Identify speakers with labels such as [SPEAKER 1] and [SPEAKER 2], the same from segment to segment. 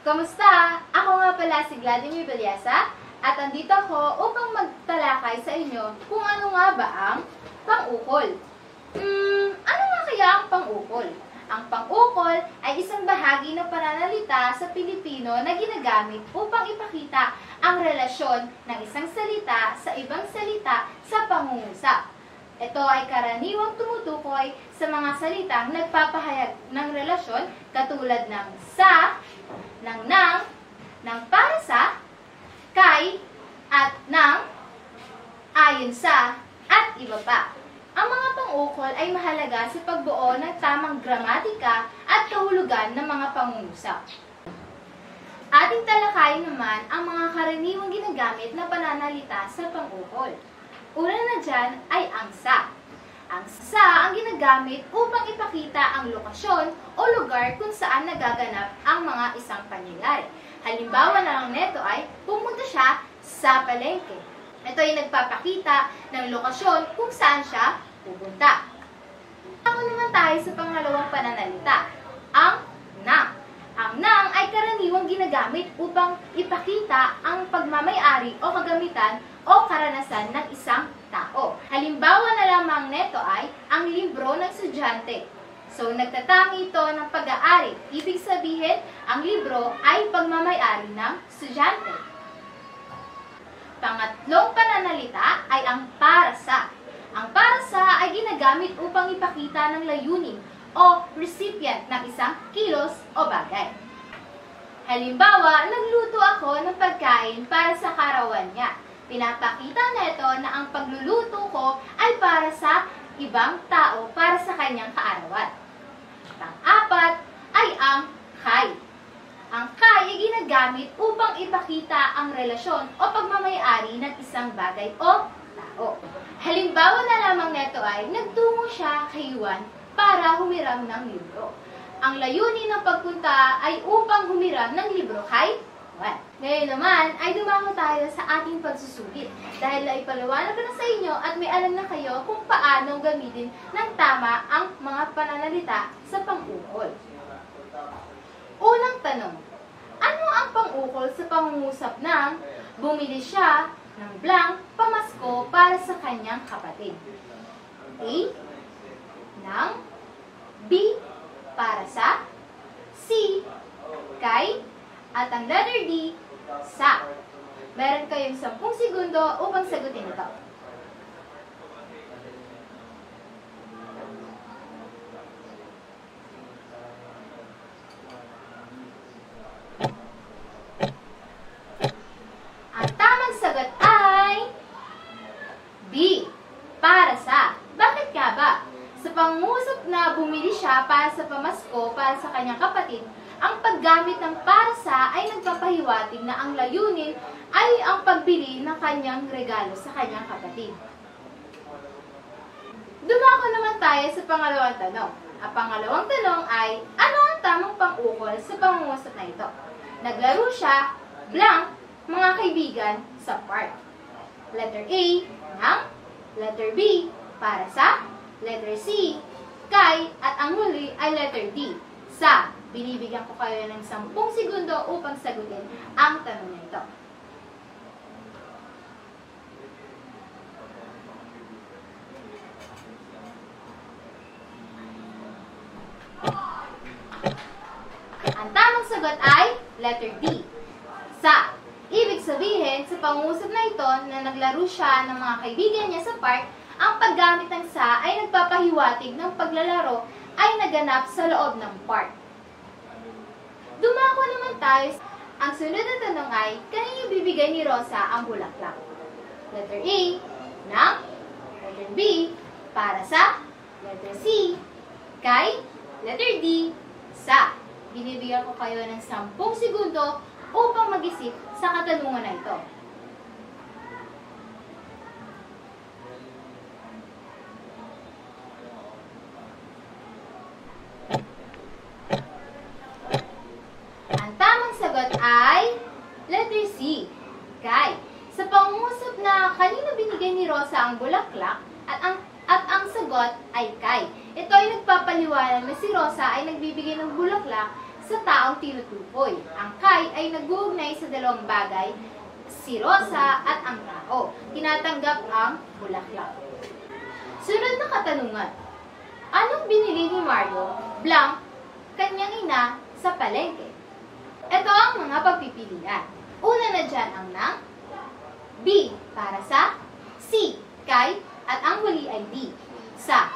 [SPEAKER 1] Kamusta? Ako nga pala si Vladimir Villasa at andito ako upang magtalakay sa inyo kung ano nga ba ang pang-ukol. Ano nga kaya ang pang-ukol? Ang pang-ukol ay isang bahagi ng pananalita sa Pilipino na ginagamit upang ipakita ang relasyon ng isang salita sa ibang salita sa pangungusap. Ito ay karaniwang tumutukoy sa mga salitang nagpapahayag ng relasyon katulad ng sa, ng nang, ng para sa, kay, at ng, ayon sa, at iba pa. Ang mga pang-ukol ay mahalaga sa pagbuo ng tamang gramatika at kahulugan ng mga pangungusap. Ating talakayin naman ang mga karaniwang ginagamit na pananalita sa pang-ukol. Una na dyan ay ang sa. Ang sa ang ginagamit upang ipakita ang lokasyon o lugar kung saan nagaganap ang mga isang pangyayari. Halimbawa na lang neto ay pumunta siya sa palengke. Ito ay nagpapakita ng lokasyon kung saan siya pupunta. Ako naman tayo sa pangalawang pananalita, ang nang. Ang nang ay karaniwang ginagamit upang ipakita ang pagmamay-ari o kagamitan o karanasan ng isang tao. Halimbawa na lamang neto ay ang libro ng estudyante. So, nagtatangi ito ng pag-aari. Ibig sabihin, ang libro ay pagmamay-ari ng estudyante. Pangatlong pananalita ay ang para sa. Ang para sa ay ginagamit upang ipakita ng layunin o recipient ng isang kilos o bagay. Halimbawa, nagluto ako ng pagkain para sa karawan niya. Pinapakita nito na ang pagluluto ko ay para sa ibang tao para sa kanyang kaarawan. Pang-apat ay ang kay. Ang kay ay ginagamit upang ipakita ang relasyon o pagmamay-ari ng isang bagay o tao. Halimbawa na lamang nito ay nagtungo siya kay Juan para humiram ng libro. Ang layunin ng pagpunta ay upang humiram ng libro kay Juan. Ngayon naman ay dumako tayo sa ating pagsusugit dahil ay paliwanag ko na sa inyo at may alam na kayo kung paano gamitin ng tama ang mga pananalita sa pang-ukol. Unang tanong, ano ang pang-ukol sa pangungusap ng bumili siya ng blank pamasko para sa kanyang kapatid? A. Ng, B. Para sa, C. Kay, at ang letter D, sa. Meron kayong 10 segundo upang sagutin ito. Ang tamang sagot ay B. Para sa. Bakit nga ba? Sa pangungusap na bumili siya para sa pamasko para sa kanyang kapatid, ang paggamit ng para sa ay nagpapahiwatig na ang layunin ay ang pagbili ng kanyang regalo sa kanyang kapatid. Dumako naman tayo sa pangalawang tanong. Ang pangalawang tanong ay, ano ang tamang pang-ukol sa pangungusap na ito? Naglaro siya, blank, mga kaibigan, sa park. Letter A, ng, letter B, para sa, letter C, kay, at ang huli ay letter D, sa. Binibigyan ko kayo ng 10 segundo upang sagutin ang tanong na ito. Ang tamang sagot ay letter D, sa. Ibig sabihin, sa pangungusap na ito na naglaro siya ng mga kaibigan niya sa park, ang paggamit ng sa ay nagpapahiwatig ng paglalaro ay naganap sa loob ng park. Dumako naman tayo. Ang sunod na tanong ay, kanino bibigay ni Rosa ang bulaklak? Letter A, ng, letter B, para sa, letter C, kay, letter D, sa. Binibigyan ko kayo ng 10 segundo upang mag-isip sa katanungan na ito. Ay letter C, kay. Sa pangungusap na kanino binigay ni Rosa ang bulaklak at ang sagot ay kay. Ito ay nagpapaliwanag na si Rosa ay nagbibigay ng bulaklak sa taong tinutukoy. Ang kay ay nag-uugnay sa dalawang bagay, si Rosa at ang tao. Tinatanggap ang bulaklak. Sunod na katanungan. Anong binili ni Mario, blank, kanyang ina sa palengke? Ito ang mga pagpipilian. Una na dyan ang nang, B, para sa, C, kay, at ang huli ay D, sa.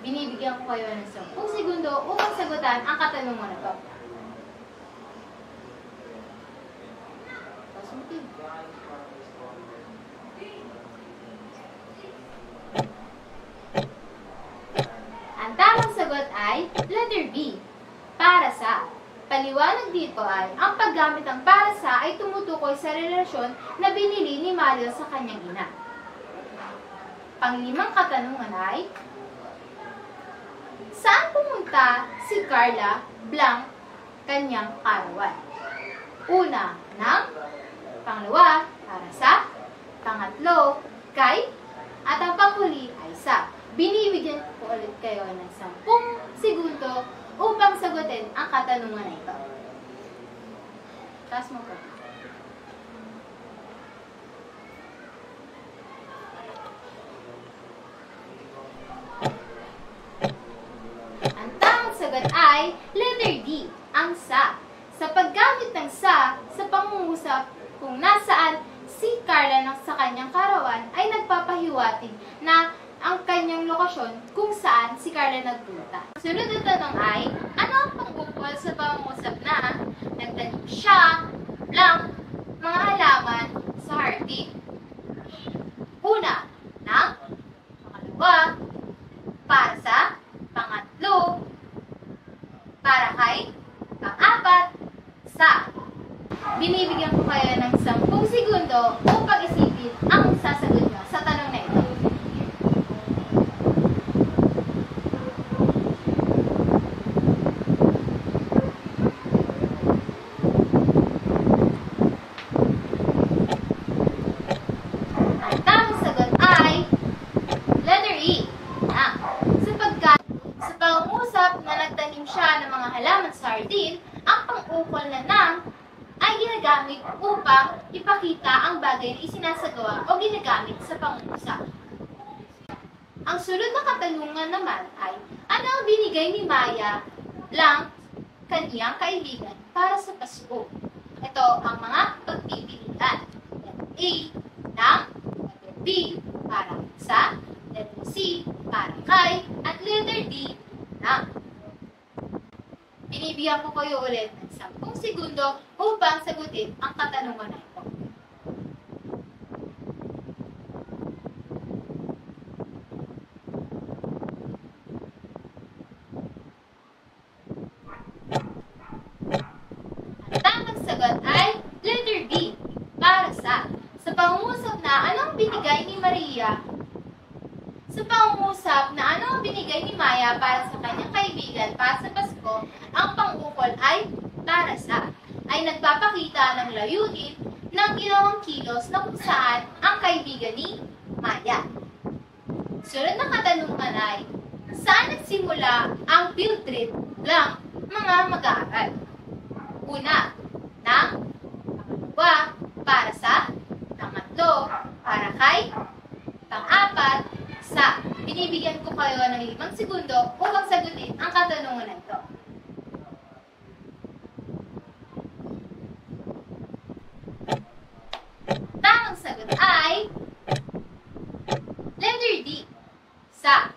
[SPEAKER 1] Binibigyan ko kayo ng 10 segundo upang sagutan ang katanungan na ito. Ang tamang sagot ay letter B, para sa. Paliwanag dito ay, ang paggamit ng para sa ay tumutukoy sa relasyon na binili ni Mario sa kanyang ina. Panglimang katanungan ay, saan pumunta si Carla, blank, kanyang karawan? Una, nang, pangalawa, para sa, pangatlo, kay, at ang panghuli ay sa. Binibigyan ko ulit kayo ng 10 segundo upang sagutin ang katanungan na ito. Taas mo ko. Ang tamang sagot ay letter D, ang sa. Sa paggamit ng sa pangungusap kung nasaan si Carla sa kanyang karawan ay nagpapahiwatig na ang kanyang lokasyon kung saan si Carla nagpunta. Sunod na tanong ay, ano ang pangukol sa pangungusap na nagtanim siya, blank, mga halaman sa hardin? Una, nang, pangalawa, para sa, pangatlo, para kay, pang-apat, sa. Binibigyan ko kayo ng 10 segundo upang isipin ang sasagot nyo sa tanong na ito. Ang pang-ukol na nang ay ginagamit upang ipakita ang bagay na isinasagawa o ginagamit sa pangungusap. Ang sunod na katanungan naman ay, ano ang binigay ni Maya, blank, kaniyang kaibigan para sa Pasko? Ito ang mga pagpipilian. Letter A, nang, letter B, para sa, letter C, para kay, at letter D, nang. Binibigyan ko kayo ulit ng 10 segundo upang sagutin ang katanungan na ito. Ang tamang sagot ay letter B, para sa. Sa pangungusap na anong binigay ni Maria, sa pangungusap na ano ang binigay ni Maya para sa kanyang kaibigan para sa Pasko, ang pang-ukol ay para sa, ay nagpapakita ng layunin ng ginawang kilos na kung saan ang kaibigan ni Maya. Sunod na katanungan ay, saan nagsimula ang field trip ng mga mag-aaral? Una, nang, pangalawa, para sa, pangatlo, para kay, pang-apat, sa. Binibigyan ko kayo ng 5 segundo upang sagutin ang katanungan na ito. Tamang sagot ay letter D, sa.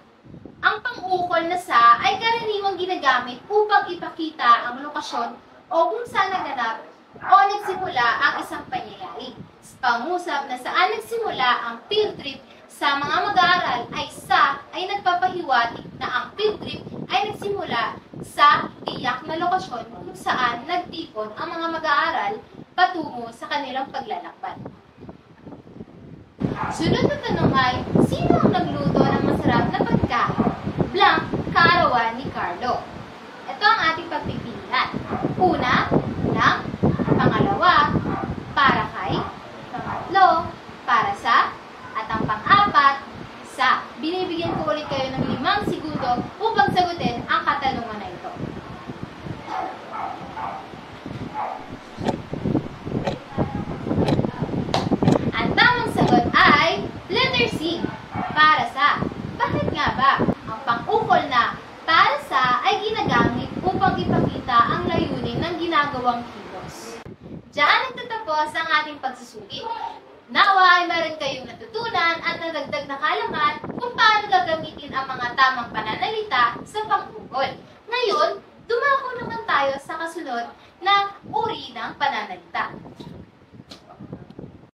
[SPEAKER 1] Ang pang-ukol na sa ay karaniwang ginagamit upang ipakita ang lokasyon o kung saan naganap o nagsimula ang isang pangyayari. Sa pangusap na saan nagsimula ang field trip sa mga mag-aaral ay sa ay nagpapahiwatig na ang field trip ay nagsimula sa tiyak na lokasyon kung saan nagtipon ang mga mag-aaral patungo sa kanilang paglalakbay. Sunod na tanong ay, sino ang nagluto ng masarap na pagkain? Blank, kaarawan ni Carlo. Ito ang ating pagpipilian. Una, nang, pangalawa, para kay, pangatlo, para sa, at ang pang-apat, sa. Binibigyan ko ulit kayo ng 5 segundo upang sagutin ang katanungan na ito. para sa. Bakit nga ba? Ang pang-ukol na para sa ay ginagamit upang ipakita ang layunin ng ginagawang kilos. Diyan nagtatapos ang ating pagsusuri. Nawa ay meron kayong natutunan at nadagdag na kaalaman kung paano gagamitin ang mga tamang pananalita sa pang-ukol. Ngayon, dumako naman tayo sa kasunod na uri ng pananalita.